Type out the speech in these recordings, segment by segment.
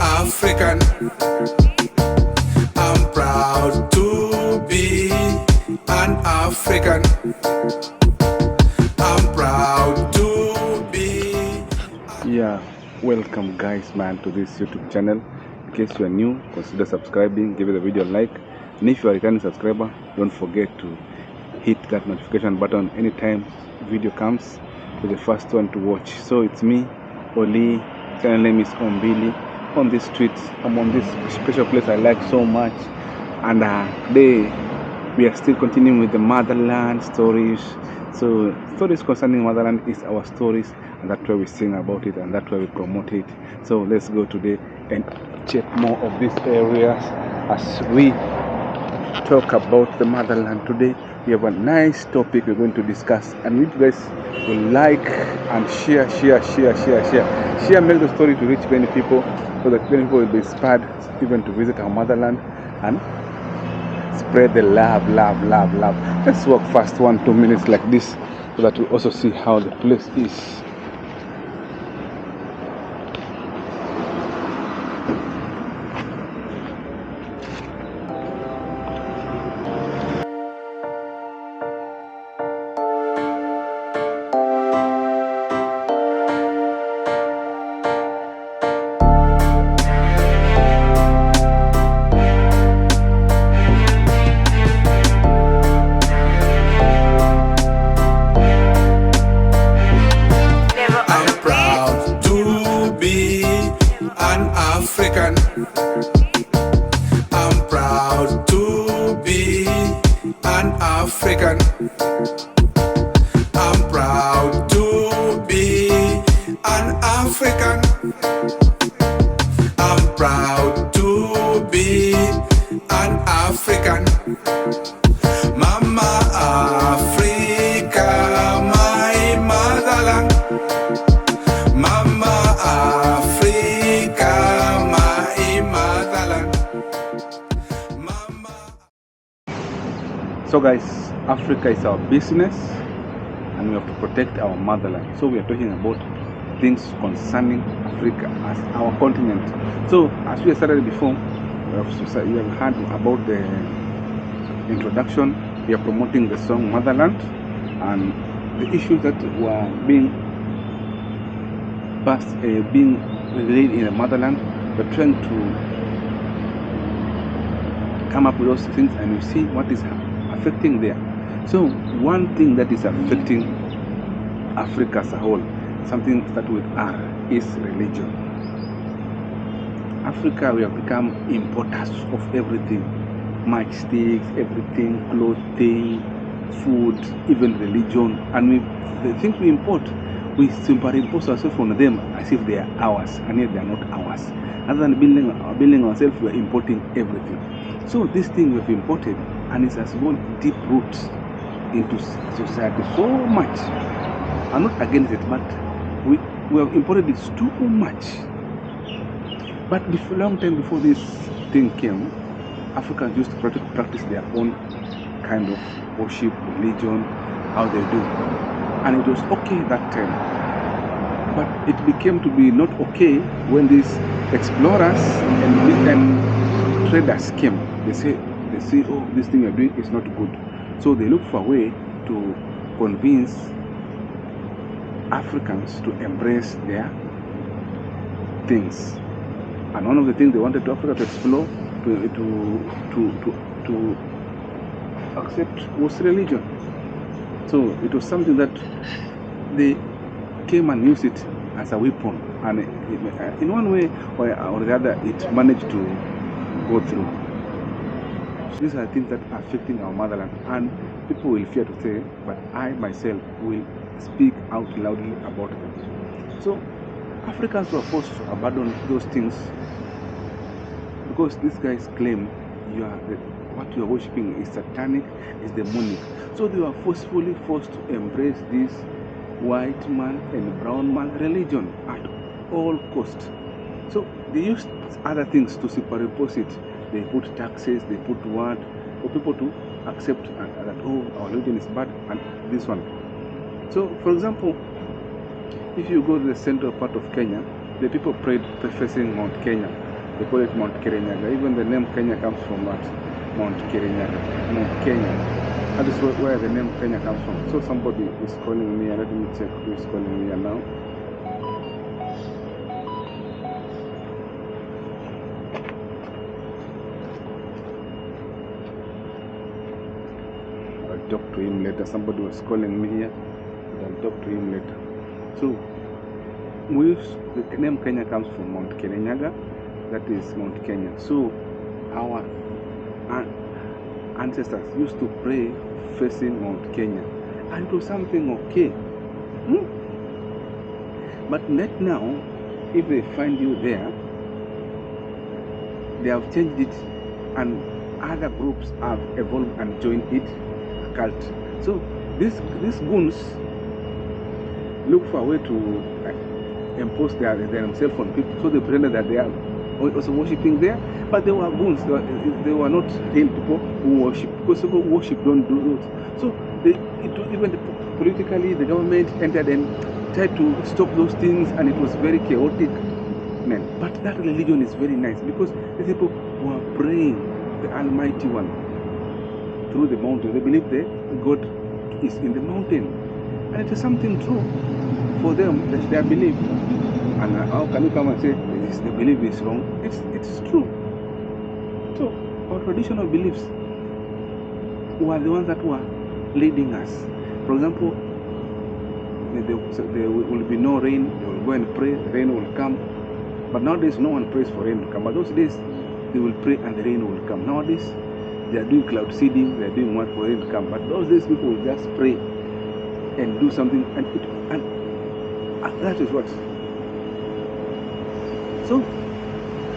African. I'm proud to be an African. I'm proud to be. Yeah, welcome guys man to this YouTube channel. In case you are new, consider subscribing, give the video a like, and if you are a returning subscriber, don't forget to hit that notification button anytime video comes. To the first one to watch. So it's me, Oli. Channel name is Ombili. On this street, I'm on this special place I like so much, and today we are still continuing with the motherland stories. So stories concerning motherland is our stories, and that's why we sing about it and that's why we promote it. So let's go today and check more of these areas as we talk about the motherland. Today we have a nice topic we're going to discuss, and you guys will like and share, make the story to reach many people, so that many people will be inspired even to visit our motherland and spread the love. Let's walk fast 1-2 minutes like this, so that we also see how the place is. African. I'm proud to be an African. I'm proud to be an African. I'm proud to be an African. Mama Africa, my motherland. Mama Africa, my motherland. Mama. So guys, Africa is our business, and we have to protect our motherland. So we are talking about things concerning Africa as our continent. So as we started before, we have heard about the introduction. We are promoting the song Motherland and the issues that were being relayed in the motherland. We're trying to come up with those things, and you see what is affecting there. So one thing that is affecting Africa as a whole, something that with R, is religion. Africa, we have become importers of everything, matchsticks, everything, clothing, food, even religion, and the things we import, we superimpose ourselves on them as if they are ours, and yet they are not ours. Other than building ourselves, we are importing everything. So this thing we have imported, and it has gone deep roots into society so much. I'm not against it, but we have imported it too much. But before, long time before this thing came, Africans used to practice their own kind of worship, religion, how they do, and it was okay that time. But it became to be not okay when these explorers and traders came. They say, oh, this thing you're doing is not good. So they look for a way to convince Africans to embrace their things. And one of the things they wanted Africa to explore, to accept, was religion. So it was something that they came and used it as a weapon, and in one way or the other, it managed to go through. So these are things that are affecting our motherland, and people will fear to say, but I myself will speak out loudly about them. So Africans were forced to abandon those things because these guys claim what you are worshipping is satanic, is demonic. So they were forcefully forced to embrace this white man and brown man religion at all cost. So they used other things to superimpose it. They put taxes, they put what for people to accept that, oh, our religion is bad and this one. So for example, if you go to the central part of Kenya, the people prayed facing Mount Kenya. They call it Mount Kirinyaga. Even the name Kenya comes from what? Mount Kirinyaga, Mount Kenya. That is where the name Kenya comes from. So somebody is calling me. Let me check who is calling me now. I'll talk to him later. Somebody was calling me here. I'll talk to him later. So the name Kenya comes from Mount Kirinyaga. That is Mount Kenya. So our ancestors used to pray facing Mount Kenya, and it was something okay. But right now, if they find you there, they have changed it, and other groups have evolved and joined it, a cult. So these goons look for a way to impose themselves on people. So they pretended that they are also worshipping there, but they were goons. They were not real people who worship, because people who worship don't do it. So even politically, the government entered and tried to stop those things, and it was very chaotic, man. But that religion is very nice, because the people were praying the Almighty One through the mountain. They believe that God is in the mountain, and it is something true for them. That's their belief. And how can you come and say the belief is wrong? It's true. So our traditional beliefs were the ones that were leading us. For example, there will be no rain. They will go and pray. The rain will come. But nowadays, no one prays for rain to come. But those days, they will pray and the rain will come. Nowadays, they are doing cloud seeding. They are doing what for rain to come. But those days, people will just pray and do something, and that is what. So,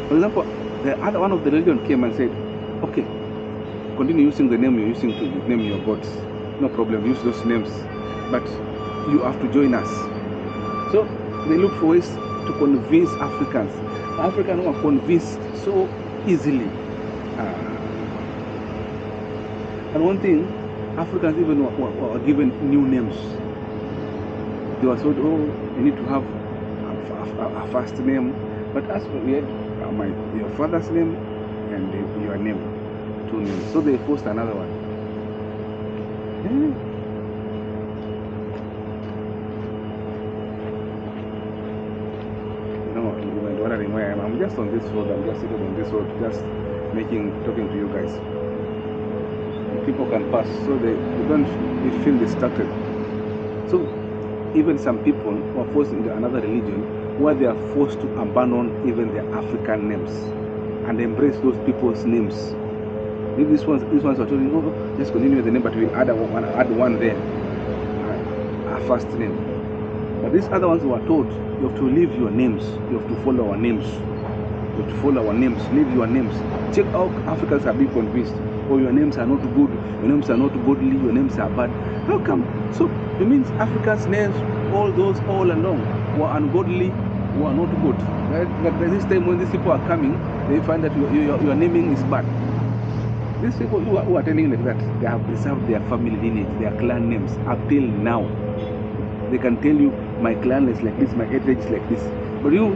for example, the other one of the religion came and said, okay, continue using the name you're using to name your gods. No problem, use those names. But you have to join us. So they look for ways to convince Africans. Africans were convinced so easily. And one thing, Africans even were given new names. They were told, oh, you need to have a first name. But as for we had your father's name and your name, two names. So they forced another one. I'm just on this road. I'm just sitting on this road, just talking to you guys. People can pass, so they feel distracted. So even some people who are forced into another religion, where they are forced to abandon even their African names and embrace those people's names. If these ones are told, oh, just continue with the name, but we'll add one there, a first name. But these other ones were told, you have to leave your names, you have to follow our names. You have to follow our names, leave your names. Check how Africans are being convinced. Oh, your names are not good, your names are not godly, your names are bad. How come? So it means Africans' names, all along, were ungodly, were not good. But by this time, when these people are coming, they find that your naming is bad. These people who are telling like that, they have preserved their family lineage, their clan names up till now. They can tell you, my clan is like this, my heritage is like this. But you,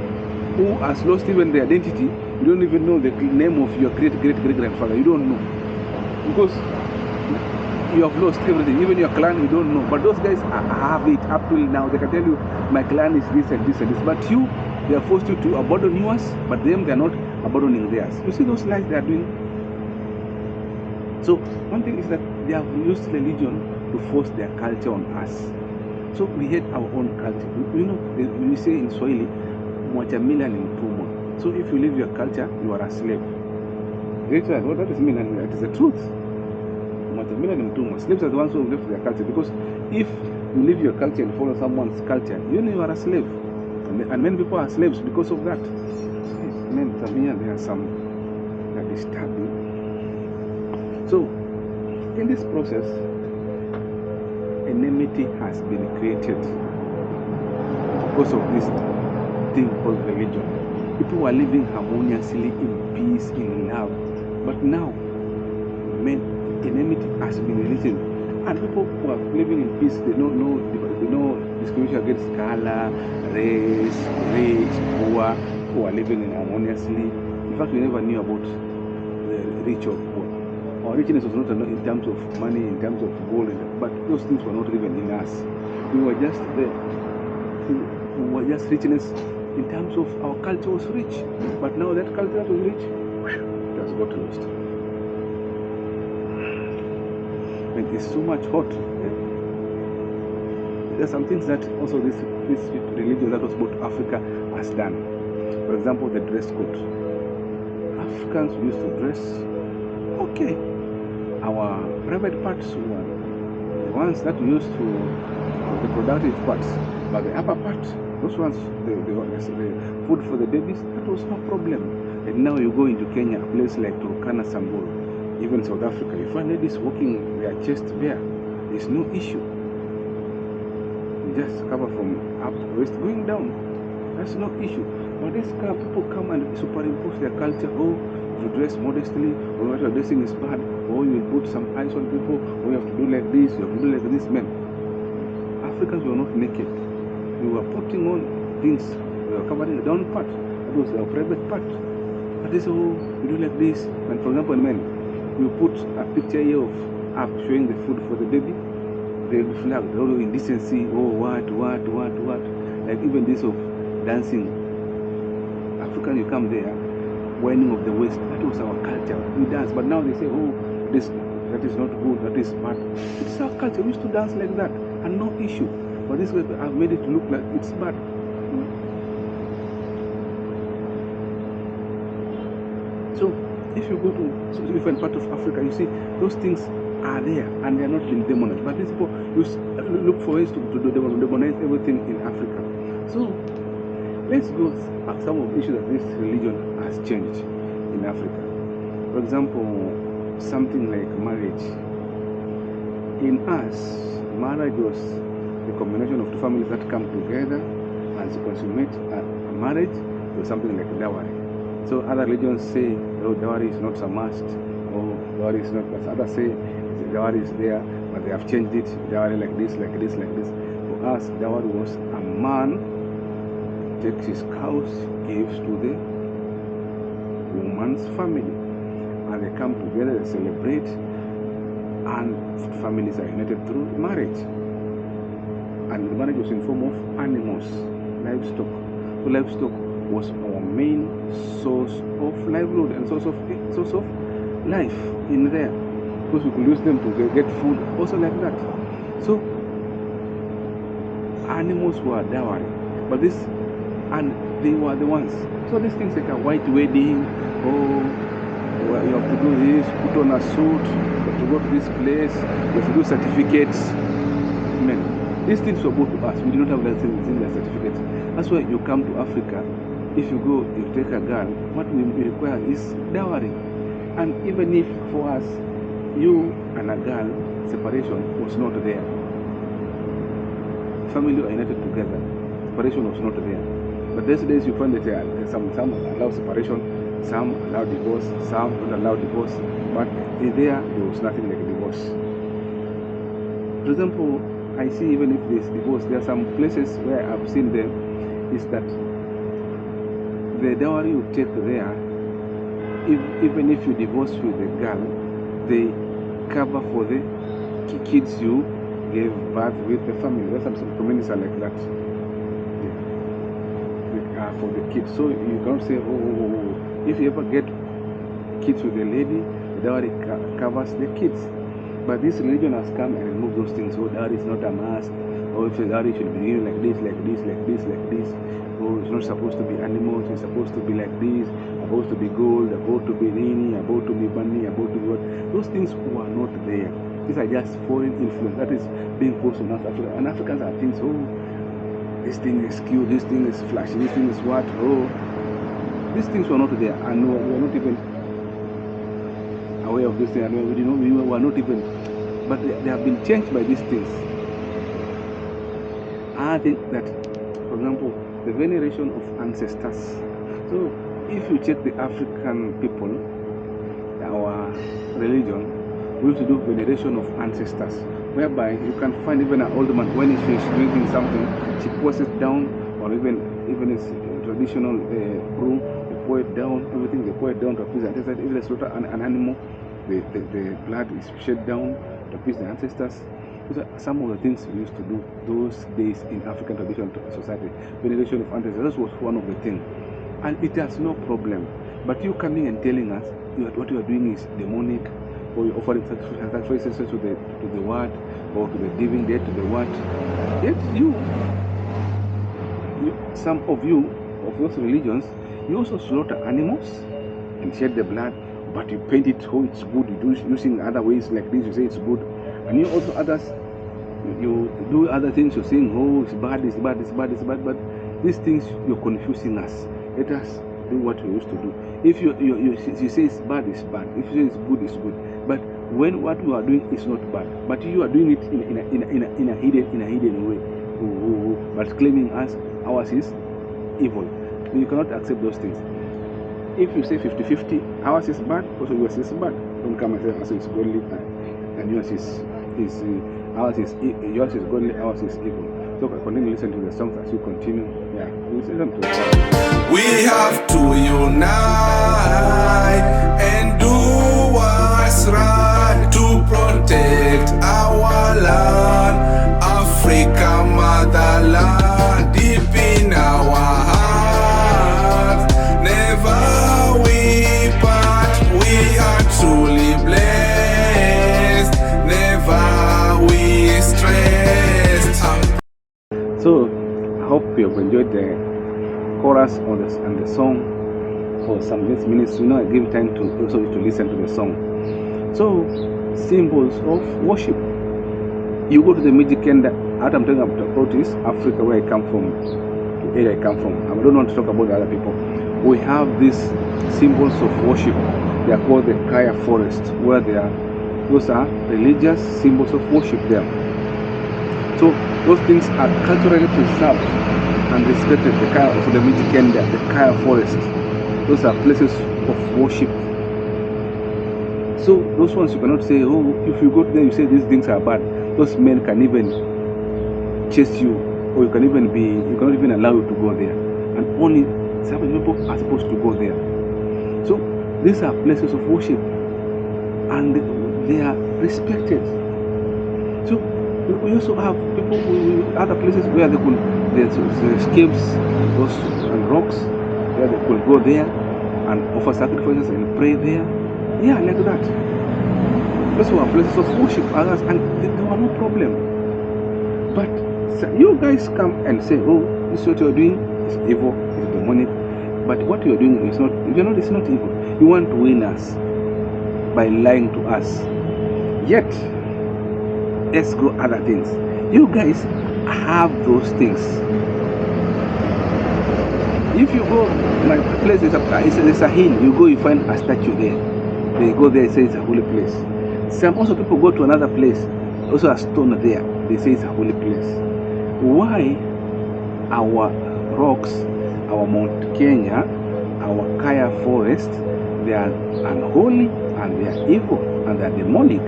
who has lost even the identity, you don't even know the name of your great-great-great-grandfather. You don't know. Because you have lost everything. Even your clan, you don't know. But those guys have it up till now. They can tell you, my clan is this and this and this. But you, they are forced you to abandon yours, but them, they are not abandoning theirs. You see those lies they are doing? So one thing is that they have used religion to force their culture on us. So we hate our own culture. You know, we say in Swahili, mwacha mila ni mtumwa. So if you leave your culture, you are a slave. What does it mean? It is the truth. Mwacha mila ni mtumwa. Slaves are the ones who have left their culture. Because if you leave your culture and follow someone's culture, you are a slave. And many people are slaves because of that. Men, there are some that are disturbing. So, in this process, enmity has been created because of this thing called religion. People were living harmoniously in peace, in love. But now, enmity has been created. And people who are living in peace, they know discrimination against color, race, rich, poor, who are living in harmoniously. In fact, we never knew about the rich or poor. Our richness was not in terms of money, in terms of gold, but those things were not even in us. We were just there. We were just richness in terms of our culture was rich. But now that culture that was rich, it has got lost. And it's so much hot. There are some things that also this religion that was brought to Africa has done. For example, the dress code. Africans used to dress okay. Our private parts were the ones that we used to, the productive parts, but the upper part, those ones, the food for the babies, that was no problem. And now you go into Kenya, a place like Turkana, Samburu, even South Africa, you find ladies walking their chest bare. There's no issue. Just cover from up to waist going down. That's no issue. But these kind of people come and superimpose their culture. Oh, you dress modestly, or what you're dressing is bad, or you will put some eyes on people, or you have to do like this, you have to do like this. Men, Africans were not naked. We were putting on things. We were covering the down part. That was our private part. But they say, oh, we do like this. And for example, men, we put a picture here of up showing the food for the baby. They will flag, all indecency, oh, what. Like even this of dancing. African, you come there, winding of the waist, that was our culture. We dance, but now they say, oh, that is not good, that is bad. It's our culture. We used to dance like that, and no issue. But this way, I've made it look like it's bad. So, if you go to different part of Africa, you see those things are there, and they are not being demonized. But these people look for ways to demonize everything in Africa. So, let's go at some of the issues that this religion has changed in Africa. For example, something like marriage. In us, marriage was the combination of two families that come together and to consummate a marriage with something like dowry. So other religions say, oh, dowry is not a must, or dowry is not, but others say the dowry is there, but they have changed it, dowry like this, like this, like this. For us, dowry was a man takes his cows, gives to the woman's family, and they come together, they celebrate, and families are united through marriage. And the marriage was in form of animals, livestock. So livestock was our main source of livelihood and source of life in there, because we could use them to get food, also like that. So animals were dowry, but this. And they were the ones. So these things like a white wedding, oh, you have to do this, put on a suit, you have to go to this place, you have to do certificates. Men, these things were brought to us. We do not have that thing in the certificates. That's why you come to Africa, if you go, you take a girl, what we require is dowry. And even if for us, you and a girl, separation was not there. Family are united together. Separation was not there. But these days you find that some allow separation, some allow divorce, some don't allow divorce. But there was nothing like divorce. For example, I see even if there's divorce, there are some places where I've seen them is that the dowry you take there, even if you divorce with the girl, they cover for the kids you gave birth with the family. There are some communities are like that. For the kids, so you can't say, oh, if you ever get kids with a lady, the dowry covers the kids. But this religion has come and removed those things. So dowry is not a must. Or if the dowry should be given like this, like this, like this, like this. Oh, it's not supposed to be animals. It's supposed to be like this. Supposed to be gold. About to be nini. About to be money. About to be what? Those things were not there. These are just foreign influence that is being forced on us. And Africans are things. Oh, this thing is cute, this thing is flashy, this thing is what, oh. These things were not there, and we were not even aware of this thing, and we were not even, but they have been changed by these things. I think that, for example, the veneration of ancestors. So, if you check the African people, our religion, we used to do veneration of ancestors, whereby you can find even an old man, when she's drinking something, she pours it down, or even it's traditional brew, they pour it down, everything, they pour it down to appease the ancestors. If they slaughter an animal, the blood is shed down to appease the ancestors. Those are some of the things we used to do those days in African traditional society. Veneration of ancestors, that was one of the things. And it has no problem. But you coming and telling us what you are doing is demonic, or you're offering sacrifices to the what, or to the living dead, to the what. Yet some of you of those religions, you also slaughter animals and shed the blood, but you paint it how it's good. You do using other ways like this, you say it's good. And you also others, you do other things, you're saying, oh, it's bad, it's bad, it's bad, it's bad. But these things, you're confusing us. Let us do what we used to do. If you say it's bad, it's bad. If you say it's good, it's good. But when what you are doing is not bad, but you are doing it in a hidden way, but claiming ours is evil. You cannot accept those things. If you say 50-50, ours is bad, also yours is bad. Don't come and say ours is godly and yours is yours is godly, ours is evil. So continue to listen to the songs as you continue. Yeah, listen to the songs. We have to unite and do what's right to protect our land, Africa motherland, deep in our hearts. Never we part, we are truly blessed. Never we stressed. So I hope you have enjoyed the chorus and the song for some minutes. You know, I give time to also to listen to the song. So symbols of worship. You go to the Mijikenda. I'm talking about East Africa, where I come from, the area I come from. I don't want to talk about the other people. We have these symbols of worship. They are called the Kaya forest, where those are religious symbols of worship there. So those things are culturally preserved and respected. The Kaya, also the Mijikenda, the Kaya forest, those are places of worship. So those ones you cannot say, oh, if you go there, you say these things are bad. Those men can even chase you, or you cannot even allow you to go there. And only some people are supposed to go there. So these are places of worship, and they are respected. So we also have people other places where there's caves, those and rocks, where they could go there and offer sacrifices and pray there. Yeah, like that. Those were places of worship, others, and there were no problem. But you guys come and say, oh, this is what you're doing, it's evil, it's demonic. But what you're doing is not, it's not evil. You want to win us by lying to us. Yet, let's go other things. You guys have those things. If you go, my place is a hill, you go, you find a statue there. They go there, say it's a holy place. Some also people go to another place, also a stone there, they say it's a holy place. Why our rocks, our Mount Kenya, our Kaya forest, they are unholy and they are evil and they are demonic?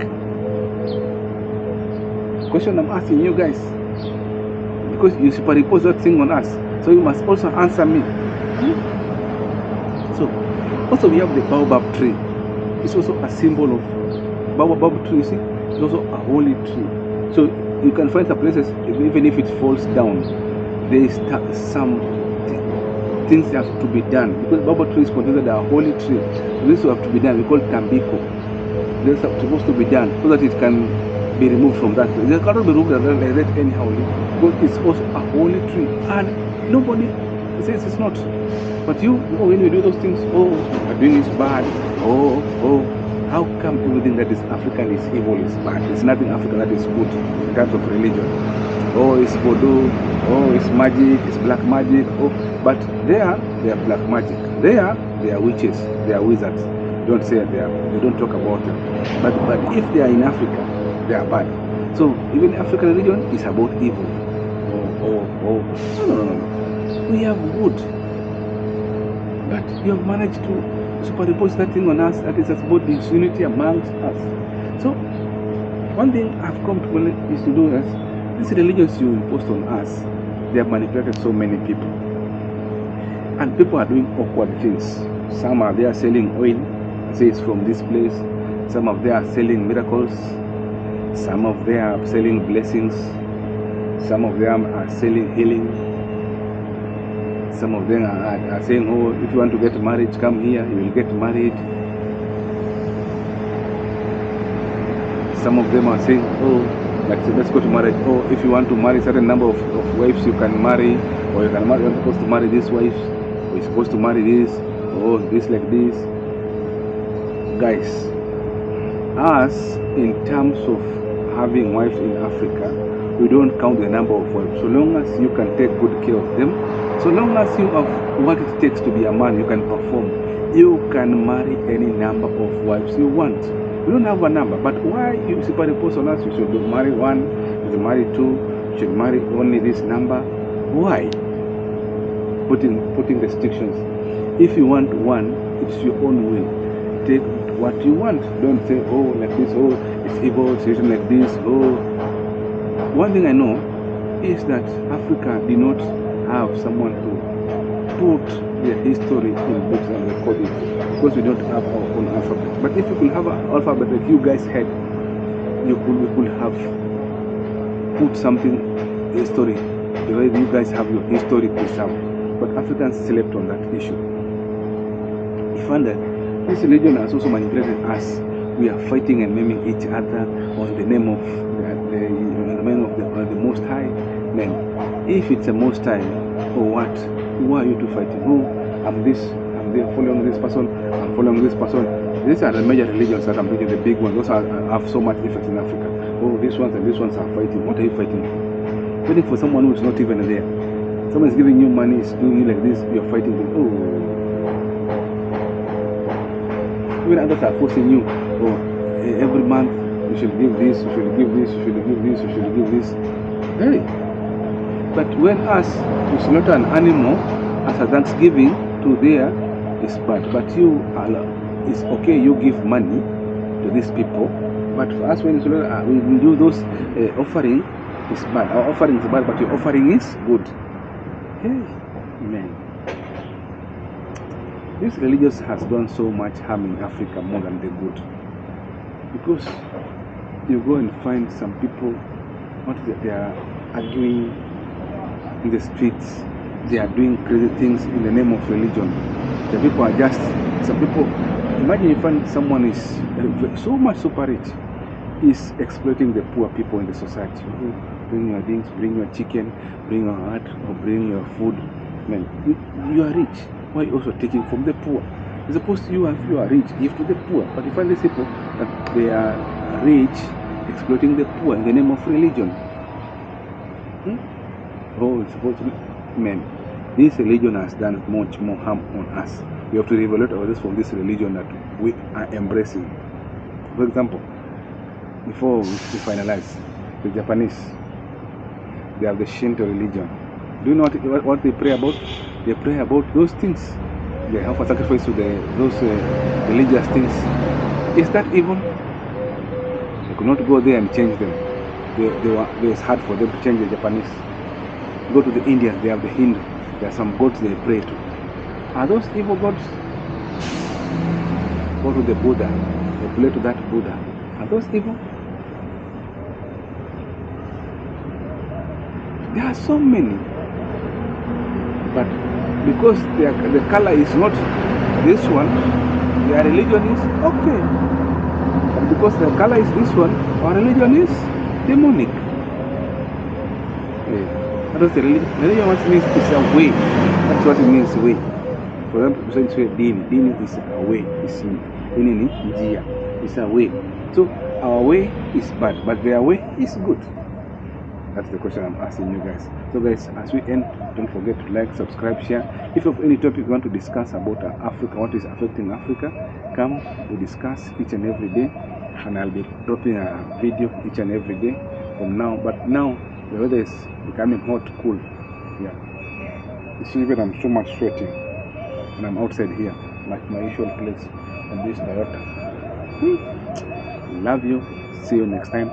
Question I'm asking you guys, because you superimpose that thing on us, so you must also answer me. So also we have the baobab tree. It's also a symbol of baobab tree. You see, it's also a holy tree. So you can find some places, even if it falls down, there is some things that have to be done, because baobab tree is considered a holy tree. So this will have to be done. We call it tambiko. This is supposed to be done so that it can be removed from that place. It cannot be removed like that anyhow, because it's also a holy tree, and nobody says it's not. But when you do those things, oh, you're doing is bad. Oh, how come everything that is African is evil, is bad? There's nothing African that is good in terms of religion. Oh, it's voodoo. Oh, it's magic. It's black magic. Oh, but they are black magic. They are witches. They are wizards. Don't say they don't talk about them. But if they are in Africa, they are bad. So even African religion is about evil. No. We have good. But you have managed to superimpose that thing on us, that is about disunity amongst us. So one thing I've come to learn is to do is, these religions you impose on us, they have manipulated so many people. And people are doing awkward things. Some are there selling oil, say it's from this place. Some of them are selling miracles. Some of them are selling blessings. Some of them are selling healing. Some of them are saying, oh, if you want to get married, come here, you will get married. Some of them are saying, oh, like, so let's go to marriage. Oh, if you want to marry a certain number of wives, you can marry, or you can marry, you're supposed to marry this wife, or you're supposed to marry this, or this like this. Guys, us, in terms of having wives in Africa, we don't count the number of wives. So long as you can take good care of them, so long as you have what it takes to be a man, you can perform, you can marry any number of wives you want. We don't have a number, but why you superimpose on us? You should marry one, you should marry two, you should marry only this number. Why? Putting restrictions. If you want one, it's your own will. Take what you want. Don't say, oh, like this, oh, it's evil, situation like this, oh. One thing I know is that Africa did not have someone to put their history in books and record it, because we don't have our own alphabet. But if you could have an alphabet that you guys had, we could have put something, history, the way you guys have your history preserved. But Africans slept on that issue. We found that this religion has also manipulated us. We are fighting and maiming each other on the name of the Most High. Man, if it's a Most High, or what? Who are you to fight? Who? I'm this. I'm there following this person. I'm following this person. These are the major religions that I'm thinking, the big ones. Those have so much effect in Africa. Oh, these ones and these ones are fighting. What are you fighting for? Waiting for someone who is not even there. Someone is giving you money, is doing you like this. You're fighting with. Oh. Even others are forcing you. Oh, every month you should give this. You should give this. You should give this. You should give this. Hey. But when us to slaughter an animal as a thanksgiving to there is bad. But you, it's okay, you give money to these people. But for us, when we do those offering, it's bad. Our offering is bad, but your offering is good. Hey, man. This religion has done so much harm in Africa more than the good. Because you go and find some people, they are arguing in the streets, they are doing crazy things in the name of religion. The people are just, some people, imagine you find someone is so much super rich, is exploiting the poor people in the society. Bring your things, bring your chicken, bring your heart, or bring your food. Man, you are rich. Why are you also taking from the poor? It's supposed to, if you are rich, give to the poor. But you find these people that they are rich, exploiting the poor in the name of religion. Oh, it's supposed to be, man, this religion has done much more harm on us. We have to evaluate ourselves from this religion that we are embracing. For example, before we finalize, the Japanese, they have the Shinto religion. Do you know what they pray about? They pray about those things. They offer sacrifice to those religious things. Is that evil? They could not go there and change them. It was hard for them to change the Japanese. Go to the Indians, they have the Hindu. There are some gods they pray to. Are those evil gods? Go to the Buddha, they pray to that Buddha. Are those evil? There are so many. But because the color is not this one, their religion is okay. But because the color is this one, our religion is demonic. What does the religion? Religion what means is a way. That's what it means, way. For example, say dini. Dini is a way. It's a way. So our way is bad, but their way is good. That's the question I'm asking you guys. So guys, as we end, don't forget to like, subscribe, share. If you have any topic you want to discuss about Africa, what is affecting Africa, come, we discuss each and every day. And I'll be dropping a video each and every day from now. But now, the weather is becoming hot, cool. Yeah. You see, even I'm so much sweating. And I'm outside here, like my usual place on this Toyota. Love you. See you next time.